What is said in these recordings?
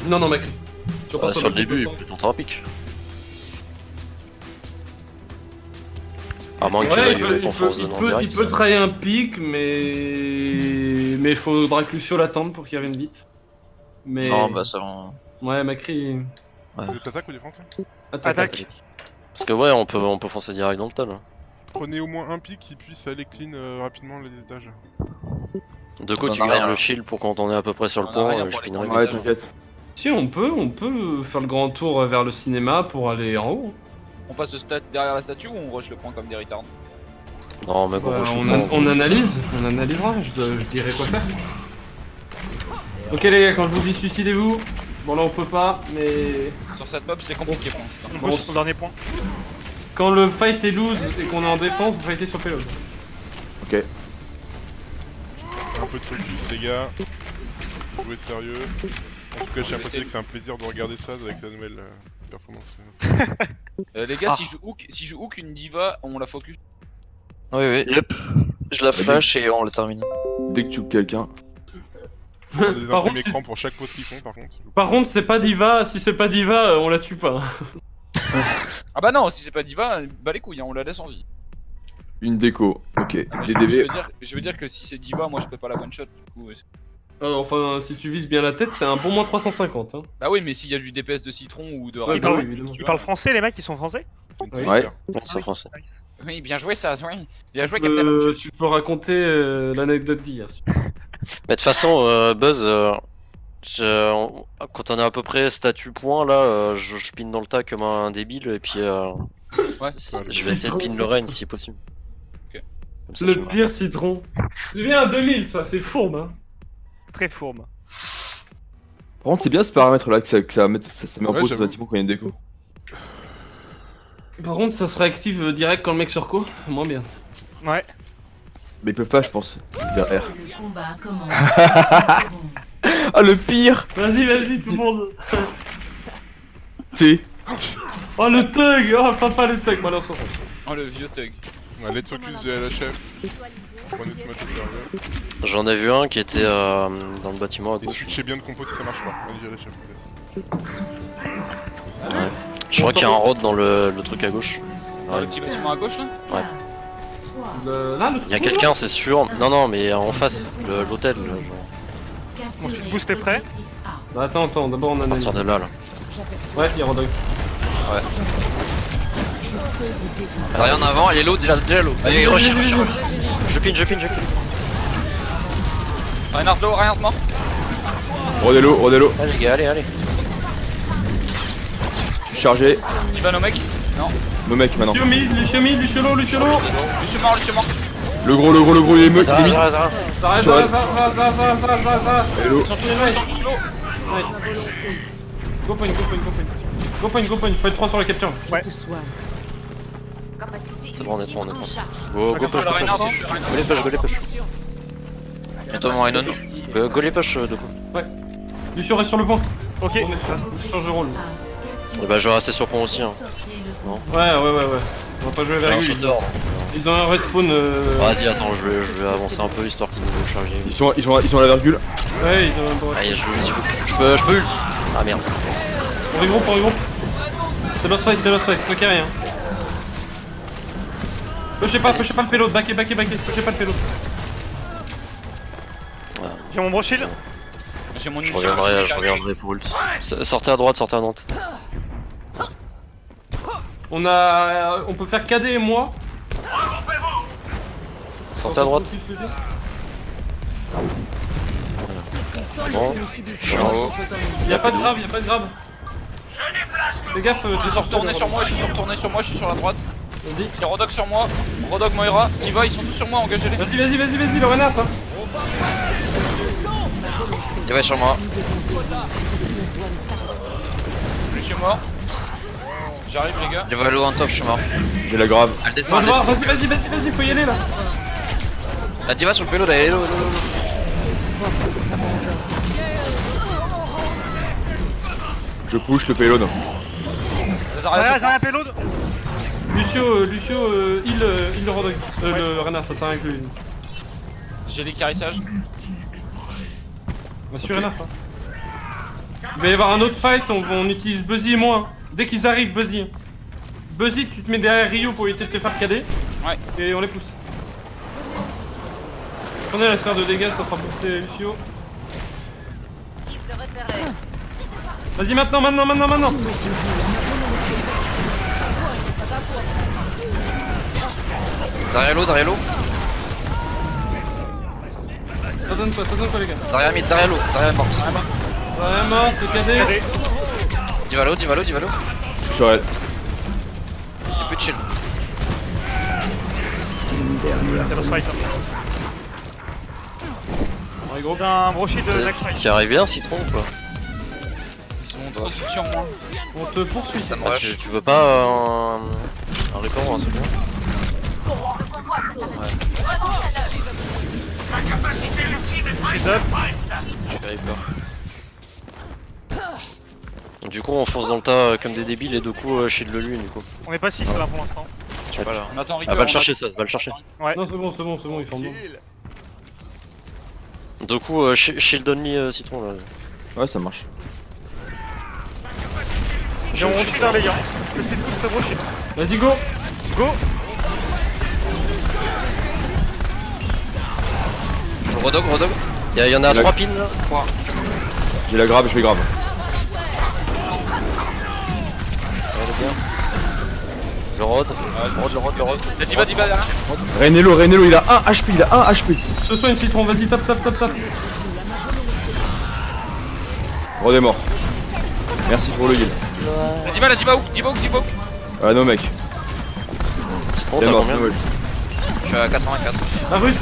Non, non, Macri. Tu repars Sur le début, il peut tenter un pic. À moins que tu Ouais, veuilles qu'on fonce dedans direct. il peut trahir un pic, mais il faudra que Lucio l'attende pour qu'il revienne vite. Mais... Non, bah ça va. Ouais, Macri... Vous êtes attaque ou défense là? Attaque. Parce que ouais, on peut foncer direct dans le tas là. Prenez au moins un pic qui puisse aller clean rapidement les étages. De coup, On tu en a gardes rien. le shield pour quand on est à peu près sur le On a pont, rien je pour les pinerai. prendre. Ouais, t'inquiète. Si, on peut faire le grand tour vers le cinéma pour aller en haut. On passe derrière la statue ou on rush le point comme des retards? Non, mec, Bah, on on analysera, je dirai quoi faire. Ok les gars, quand je vous dis suicidez-vous, bon là on peut pas, mais Sur cette map, c'est compliqué pour l'instant. On bouge sur le dernier point. quand le fight est loose et qu'on est en défense, vous fightez sur payload. Ok. Un peu de focus les gars. Jouez sérieux. En tout cas j'ai l'impression que c'est un plaisir de regarder ça avec la nouvelle performance. Les gars, Ah. si je hook une diva, on la focus. Oui, oui. Yep. Je la flash et on le termine. Dès que tu tues quelqu'un. On a des Par imprimes contre, écran pour chaque pause qu'ils font par contre. Par contre, c'est pas Diva, si c'est pas Diva, on la tue pas. Ah bah non, si c'est pas diva, bah les couilles, hein, on la laisse en vie. Une déco. Ok. Mais DDV. je veux dire que si c'est diva, moi je peux pas la one shot. Du coup, Enfin, si tu vises bien la tête, c'est un bon moins 350. Hein. bah oui, mais s'il y a du DPS de citron ou de Ouais, Ils bah parlent- oui, évidemment. Ils parlent français, les mecs, ils sont français? Oui. Ouais. C'est français. Oui, bien joué ça, oui. Bien joué, Captain. Tu peux raconter l'anecdote d'hier. Mais de toute façon, Buzz, quand on est à peu près statut point là, je pine dans le tas comme un débile et puis Ouais. je vais essayer de pin le rain si possible. Ok. Comme ça, tu Le vois. pire citron. C'est bien un 2000 ça, c'est fourbe. Hein. Très fourbe. Par contre, c'est bien ce paramètre là que ça met en Ouais, pause j'avoue. automatiquement quand il y a une déco. Par contre, ça se réactive direct quand le mec surco, moins bien. Ouais. Mais ils peuvent pas, je pense. Dire R. Le combat commence. Ah, le pire. Vas-y, tout le monde. Si. Oh le thug, oh papa le thug, malheur 60. Oh le vieux thug. Ouais, let's focus de la chef. Prenez ce match au sérieux. J'en ai vu un qui était dans le bâtiment à Et gauche. switchez bien de compo si ça marche pas. Allez gérer chef. Ouais. Je crois qu'il y a un rod dans le truc à gauche. Le petit bâtiment à gauche là? Là, le Il y a quelqu'un, c'est sûr. Non, mais en face, l'hôtel. Genre. Mon boost est prêt. Bah, attends, d'abord on À analyse. partir de là, là. Ouais, il y a Rodog. T'as rien en avant, elle est low, déjà low. Allez, rush. Je pine. Reinhard low, Reinhard mort. Rodello. Allez les gars, allez. Chargé. Diva no mec. Non. Nos mecs maintenant. Lucio mid, Lucio low. Lucio mort. Le gros, il est meut. Ça va. Arrête, Sur- ça. Hello. Ils sont tous low. Nice. Go point, faut être 3 sur la capture. C'est bon, on est 3. Go push, Le Reinhard, go les push. Bientôt mon Rhino. Go les push de coup. Lucio reste sur le point. Ok. On est sur je roule. Et bah je vais rester sur pont aussi. Hein. Ouais. On va pas jouer J'ai un avec shot lui. d'or. Ils ont un respawn. Vas-y, attends, je vais avancer un peu histoire qu'ils nous chargent. Ils sont à la virgule. Ouais, ils ont un Allez, je peux ult. Ah merde. On regroupe. C'est lost fight, faut qu'il y ait rien. Pushez pas le payload, backez, pushez pas le payload. J'ai mon bro shield. J'ai mon Je reviendrai pour ult. Sortez à droite. On peut faire KD et moi. Sortez à droite. C'est bon. Je suis en haut. Y'a pas de grave. Fais gaffe, Ils se sont retournés sur moi, je suis sur la droite. Vas-y. Il y a Rodog sur moi, Rodog Moira, Diva, ils sont tous sur moi, engagez-les. Vas-y, le renard. Hein. Il va sur moi. Je suis mort. J'arrive les gars. Je vais low en top, je suis mort. J'ai la grave. Elle descend, elle descend. Vas-y, faut y aller là. La diva sur le payload, elle est low. Je push le payload. Rien, un payload. Lucio, il le Rodog. Le renard, ça sert à rien que je lui. J'ai les carissages. Va sur renard. Il va y avoir un autre fight, on utilise Buzzy et moi. Dès qu'ils arrivent, Buzzy. Buzzy, tu te mets derrière Ryu pour éviter de te faire cader. Ouais. Et on les pousse. Prenez la sphère de dégâts, ça fera pousser Lucio. Vas-y maintenant. Zarya low, Zarya low. Ça donne quoi les gars? Zarya mid, Zarya low. Zarya morte. Ouais, mort, c'est cadé. Divalo. Je suis raid. Y'a plus de shield. C'est le fight. Ouais, gros. T'as un gros shield de next fight. T'y arrives bien, Citron ou quoi? Ils ont trop de en moins. On te poursuit. Ça me Ah, rush. tu veux pas un Reaper ou un second? Shield up. J'ai fait Reaper. Du coup, on fonce dans le tas comme des débiles et du coup, shield le lui, du coup. On est pas 6 là pour l'instant. Je suis pas là. On attend Reaper. Ah, va le on chercher, ça, va le chercher. Non, c'est bon, ils font bon. Du coup, shield only Citron là. Ouais, ça marche. J'ai mon shield là les gars. Le speed boost, le gros shield. Vas-y, go. Go. Rodog. Y'en a 3 pins là. J'ai la grave, je vais grave. Ouais, bien. Le rod. Le rod. Diva derrière. Renelo, il a 1 HP, Ce soin une Citron, vas-y, tape. Rod est mort. Merci pour le heal. La Diva hook. Ah non mec, Citron, il est t'as mort, combien? no, Je suis à 84. La russe.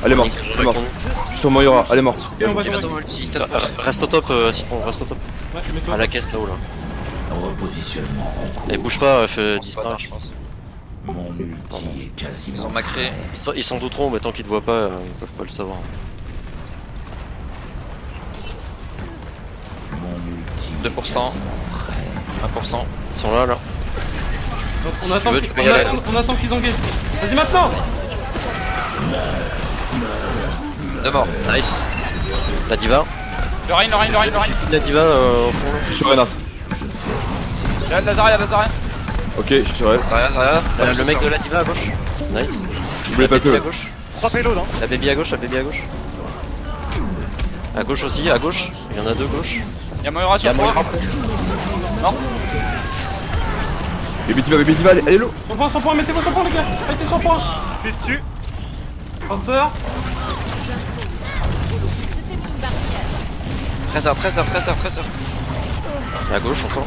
Elle est morte, elle est morte. Je suis sur Moira, elle est morte. Ok, on va J'ai bientôt multi. Ça Reste au top, Citron, reste au top. Ouais, mets-toi. À la caisse là-haut là. Et bouge pas, fait disparaître, je pense. Ils ont macré. Ils s'en douteront, mais tant qu'ils te voient pas, ils peuvent pas le savoir. 2%. 1%. Ils sont là. Donc, Si tu veux, tu peux y aller. on attend qu'ils engagent. Vas-y maintenant. 2 morts. Nice. La diva. Le Rain. La diva au fond là. Je suis sur Renat. La Zarya. Ok, je suis sur elle. Zarya. Le mec de la diva à gauche. Nice. N'oubliez pas La baby à que. gauche. 3 payloads hein. La baby à gauche. À gauche aussi, à gauche. Il y en a 2 gauche. Y'a Moira sur 3. Baby Diva, elle est low. Son point, mettez-moi son point les gars. Mettez son point. Je suis dessus. Passeur. 13h. À gauche encore.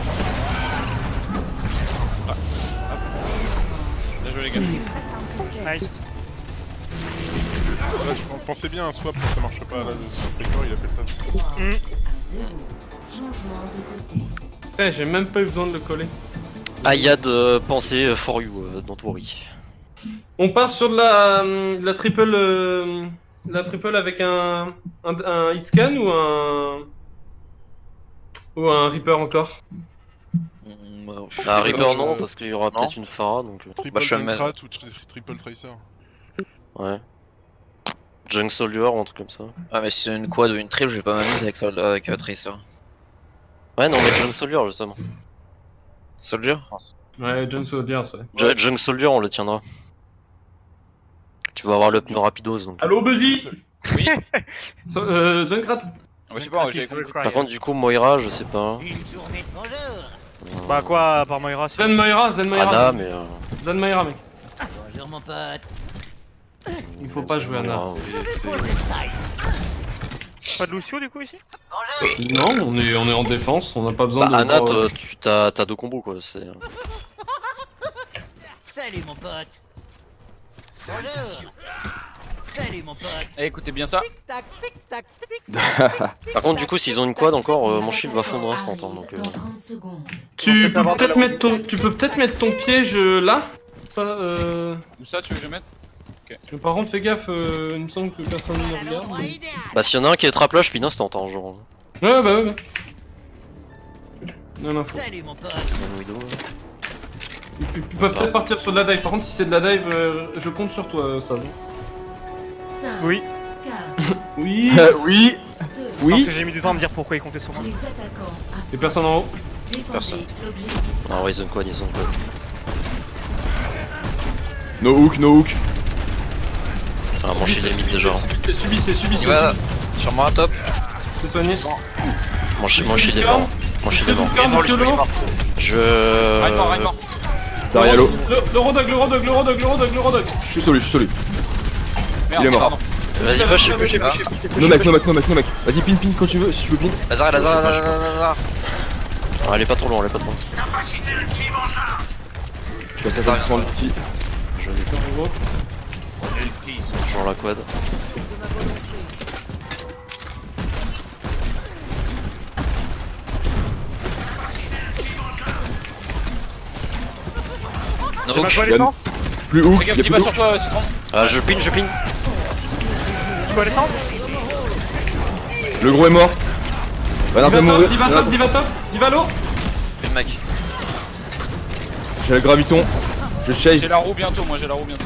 Bien joué les gars. Nice. Là, je pensais bien à un swap, mais ça marche pas. Là, le Reaper, il a fait ça. Eh, j'ai même pas eu besoin de le coller. Ayad, pensée for you, don't worry. On part sur la triple. La triple avec un hitscan ou un Reaper encore. Ah, Reaper non, parce qu'il y aura peut-être une Pharah donc. Triple je suis à Junkrat ou Triple Tracer. Ouais. Junk Soldier ou un truc comme ça. Ah, mais si c'est une quad ou une triple, je vais pas m'amuser avec Tracer. Ouais, non, mais Junk Soldier justement. Soldier. Ouais, John Soldier, ouais. Junk Soldier, on le tiendra. Tu vas avoir le pneu rapidos donc. Allo, Buzzy. Oui. Junkrat. Ouais, je sais pas, j'ai compris. Par contre, du coup, Moira, je sais pas. Bah quoi, à part Moira c'est... Zen Moira. Ana, mais. Zen Moira, mec. Bonjour mon pote. Il faut pas jouer Ana. Pas de Lucio du coup ici? Non, on est en défense, on n'a pas besoin Bah, de. Ana, tu t'as 2 combos quoi. C'est. Salut mon pote. Bonjour. Salut mon pote. Eh, écoutez bien ça. Tic tac, tic tac, tic tac. Par contre, du coup, s'ils ont une quad encore, mon shield va fondre instant. Donc. Tu peux peut-être mettre ton piège là. Ça, Où ça, tu veux que je mette? Par contre, fais gaffe, il me semble que personne ne regarde. mais- Bah, s'il y en a un qui est trap là, je pin instant, hein, genre. Ouais, bah ouais. Non, non, faut. Salut mon pote. Ils peuvent peut-être partir sur de la dive. Par contre, si c'est de la dive, je compte sur toi, Saz. Oui. Oui. Oui. Parce Oui. que j'ai mis du temps à me dire pourquoi il comptait sur moi. Les attaquants Y'a personne en haut. Personne. l'objectif. Non, ils ont quoi, ils ont quoi. No hook, no hook. Ah, mon shield est mid déjà. Subissez. Il va sur moi, top. C'est soigné. Mon shield est mort. Mon shield est mort. Discord, monsieur Lo. Ryan mort, Je... Ryan mort. Derrière l'eau. Le rodog. Je suis sur lui. Merde, Il est mort. pardon. Vas-y, push. No mec. Vas-y, pin, quand tu veux, si tu veux pin. Lazare. Ah, elle est pas trop loin, Je suis à ça, prendre le petit. Je joue la quad. No J'ai ma hook. quoi l'essence? Plus hook, Fais gaffe, y'a dis plus pas d'hook. sur toi, Citron. Ah, je pin. Tu quoi l'essence? Le gros est mort. Va un peu mourir. Diva l'eau. Fais le mec. J'ai le graviton. Je chase. J'ai la roue bientôt, moi j'ai la roue bientôt.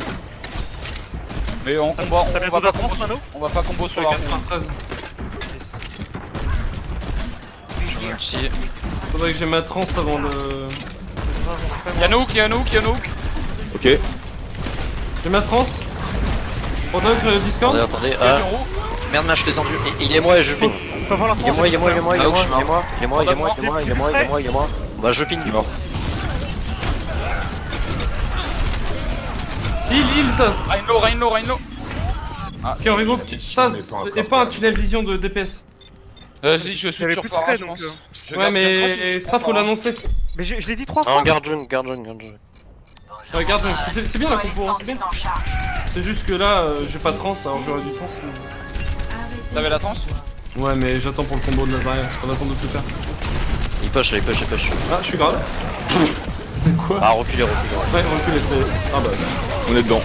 Mais on combat, T'as bientôt ta tronche, Mano? on va pas combo sur la roue. 93. Je vous le dis. Faudrait que j'ai ma trans avant le... Y'a no hook. Ok. J'ai ma trans. Rodog, Discord. Attendez. Ah, Merde, je suis descendu. il est moi et je pin. Faut avoir la Il est tronche. moi. Bah, je pin. Heal, ça. Ryan low. Ok, on rigole. Ça, et pas un tunnel vision de DPS. Vas-y, je suis J'avais sur plus de Farah, frais je donc. pense. Je Ouais, garde mais bien ça, faut l'annoncer. Mais je l'ai dit 3 Ah, fois. garde jaune. Regarde, c'est bien la compo, hein, c'est bien. C'est juste que là, j'ai pas de trans, alors j'aurais du trans. T'avais la trans? Ouais, mais j'attends pour le combo de Lazaria, pas façon de tout faire. Il push. Ah, je suis grave. Ah, reculez. Ouais, reculez, c'est. Ah bah. On est dedans.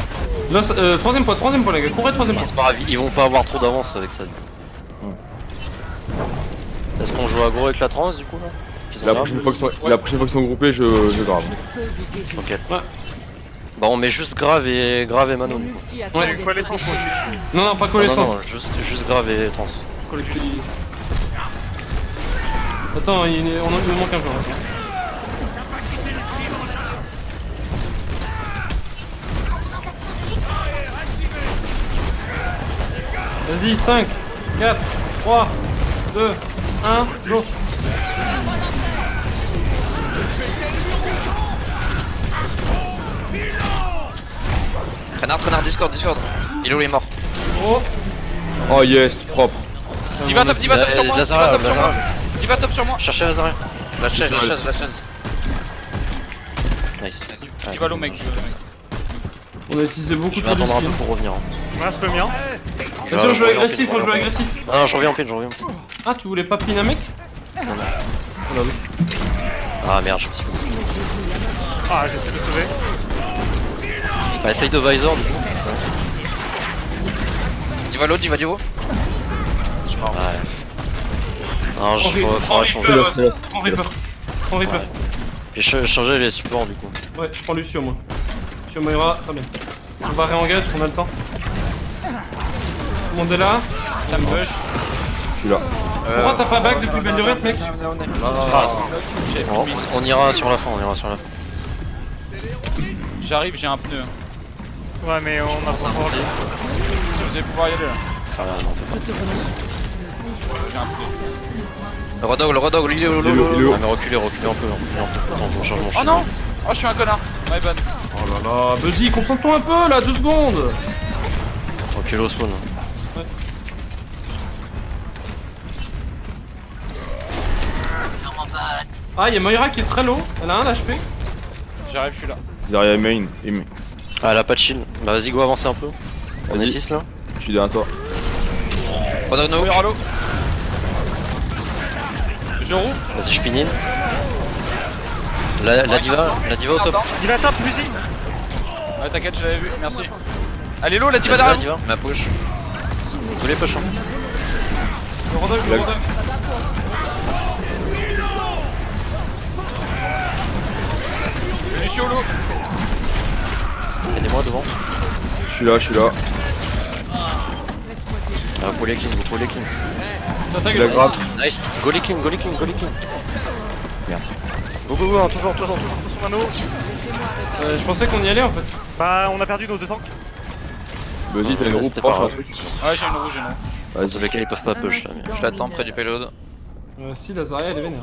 Là, troisième point, les gars, courez, troisième point. C'est pas grave, ils vont pas avoir trop d'avance avec ça. Est-ce qu'on joue aggro avec la trans du coup là? Qu'ils ont La grave prochaine fois qu'ils sont groupés, je grave. Ok. Ouais. Bah on met juste grave et Mano du coup. Ouais. Quoi l'essence moi aussi? Non, pas coller Non, sans. non, juste grave et trans. Attends, il nous manque un joueur. Vas-y, 5, 4, 3, 2, 1, go. Renard, Discord. Il est mort. Oh, Oh yes, propre. Diva top sur moi. Diva top sur moi. Cherchez Lazare. La chaise. Nice. Diva low, mec. on a utilisé beaucoup Je de vais attendre un peu skills. pour revenir. Moi je peux bien. Attention, je joue agressif, faut jouer agressif. Ah, je reviens en pin. Ah, tu voulais pas pin un mec? Ah merde, je me suis. Ah j'essaie de sauver. Bah, essaye de Visor du coup. Diva low. Ouais. Non, faudra changer. Prends Reaper. Puis changer les supports du coup. Ouais, je prends Lucio, moi. Lucio Moira, très bien. On va réengage, on a le temps. Tout le monde est là. Ça me push. Je suis là. Pourquoi t'as pas back depuis belle lurette, mec? On ira sur la fin. J'arrive, j'ai un pneu. Ouais mais on a pas encore. Vous allez pouvoir y aller là. Ah non, J'ai un pneu. Le Rodog, il est où? Il est où? Ah, mais reculez un peu. Attends, je change mon Oh shield. non! Oh, je suis un connard. My bad. Oh là là, Buzzy, concentre-toi un peu là, 2 secondes. Reculez au spawn. Ah, y'a Moira qui est très low, elle a 1 HP. J'arrive, je suis là. Derrière main. Ah, elle a pas de shield. Bah, vas-y, go avancer un peu. On est Vas-y. 6 là. Je suis derrière toi. Rodog no hook. Moira low. Je roule. Vas-y, je pin in. La diva au top. Il va top, musique. Ouais, t'inquiète, je l'avais vu, merci. Elle est low, la diva derrière. diva. Ma push. Tous les push hein. Le rodog. Lucio low. Aidez-moi devant. Je suis là. Ah, vous pouvez les clean. J'attaque La grave. Nice. Go les king, go les king, go les king. Merde. Go, go, go, toujours. Son anneau. Je pensais qu'on y allait en fait. Bah, on a perdu nos deux tanks. Vas-y, t'as une roue C'était proche, pas un grave. truc. Ouais, j'ai une rouge, j'ai une rouge. Vas-y. Sur lesquels ils peuvent pas push là. mais- Je t'attends près du payload. Si, la Zarya elle est vénère.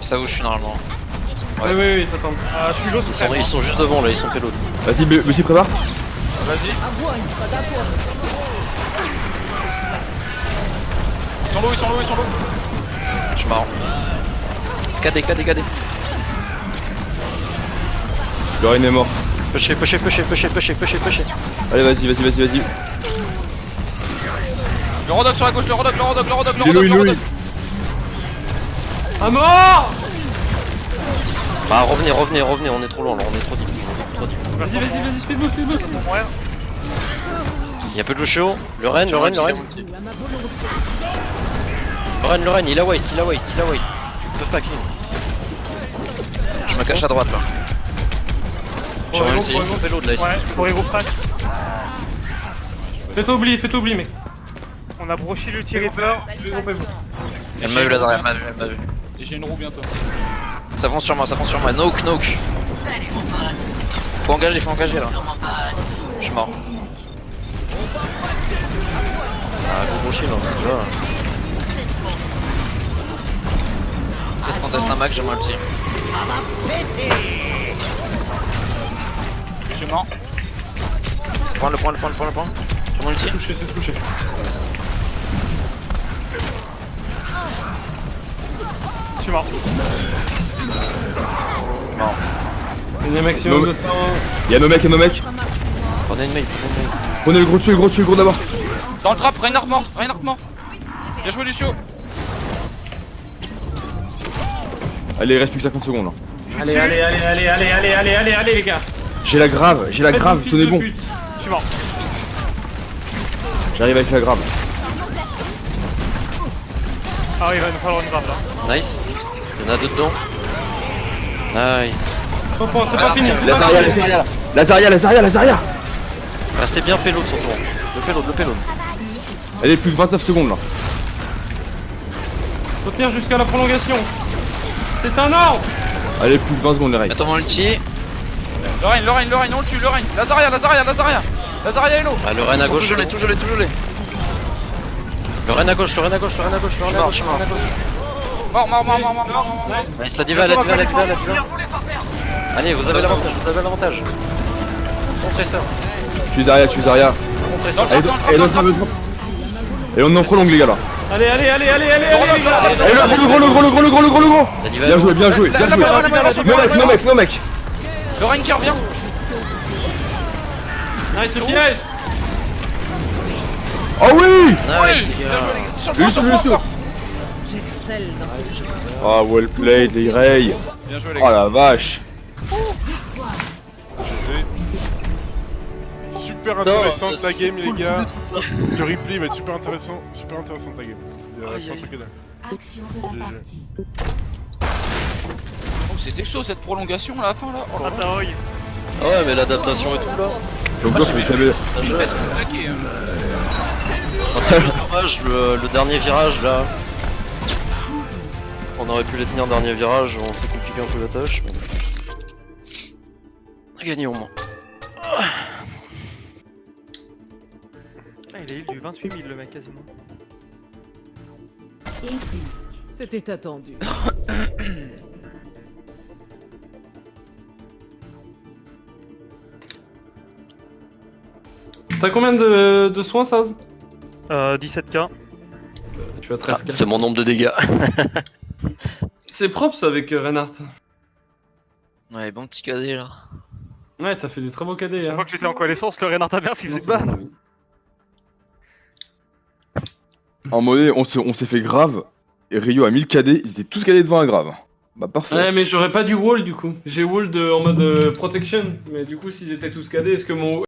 Ça où je suis normalement. Ouais, oui, t'attends. Ah, je suis l'autre. Ils sont juste devant là, ils sont payload. Vas-y, monsieur, prépare. Vas-y. Ils sont low, ils sont low, ils sont low. Je suis marrant. KD. Lorraine est mort. Pusher. Allez, vas-y. Le rodoc sur la gauche, le rodoc. Il est. Ah mort! Bah revenez, on est trop loin là, on est trop deep. Vas-y, speed boost. Y'a peu de Lucio. Le Ren, il a waste. Ils peuvent pas kill. Je me cache à droite là. Sur un ulti, ils sont payload là, ils sont Ouais, pour les groupes crash. Fais-toi oublier, mec. On a broché l'ulti Reaper. Elle m'a vu Lazare, elle m'a vu. Et j'ai une roue bientôt. Ça fonce sur moi. Noke. Faut engager là. Je suis mort. Ah, gros bullshit là, parce que là. Peut-être conteste un mac, j'ai mon ulti. Je suis mort. Prends le point. J'ai mon ulti. C'est touché. Je suis mort. Il y a maximum de temps. Y'a nos mecs. Prenez une mail. Prenez le gros tuyau d'abord. Dans le trap, Reinhardt mort. Bien joué, Lucio. Allez, il reste plus que 50 secondes là. Allez, les gars. J'ai la grave, tenez bon. Je suis mort. J'arrive avec la grave. Ah, il va nous falloir une grave là. Nice. Il y en a deux dedans. Nice. C'est pas fini. La Zarya. Restez bien payload sur toi. Le payload. Elle est plus de 29 secondes là. Faut tenir jusqu'à la prolongation. C'est un ordre. Allez, plus de 20 secondes les règles. Attends mon ulti. Lorraine, on le tue, Lorraine. Lazaria est low. Ah, le Ren à gauche. Tout gelé. Le Ren à gauche. Je suis mort. Mort. Nice, la diva. Allez, vous avez l'avantage. Montrez ça. Je suis Zarya. Montrez ça. Et on en prolonge les gars là. Allez, les gars. Et le gros. La diva. Bien joué. Nos mecs. Lorraine qui revient. Nice, piège. Oh oui. Nice, les gars. Sur le point. J'excelle dans ce jeu. Ah, well played les Ray. Bien joué, les Oh gars. la vache. Super intéressante la game les gars. Le replay va être super intéressante la game. Il y a plein de trucs à dire. Action de la partie. Oh, c'était chaud cette prolongation à la fin là. Oh là là. Ataoi. Ah ouais, mais l'adaptation et tout là. Donc là, vous savez. Parce que c'est claqué, hein. Ah, c'est dommage, le dernier virage là. On aurait pu les tenir dernier virage, on s'est compliqué un peu la tâche. Mais... On a gagné au moins. Ah, il a eu du 28 000 le mec quasiment. C'était attendu. T'as combien de soins, Saz? 17k. Tu as Ah, 13k. c'est mon nombre de dégâts. C'est propre ça avec Reinhardt. Ouais, bon petit cadet là. Ouais, t'as fait des très beaux cadets. Chaque Hein. fois que j'étais en coalescence, le Reinhardt Averse il faisait pas. En monnaie, on s'est fait grave. Et Rio a mis le cadet, ils étaient tous cadets devant un grave. Bah parfait. Ouais, mais j'aurais pas du wall du coup. J'ai wall en mode protection. Mais du coup, s'ils étaient tous cadets, est-ce que mon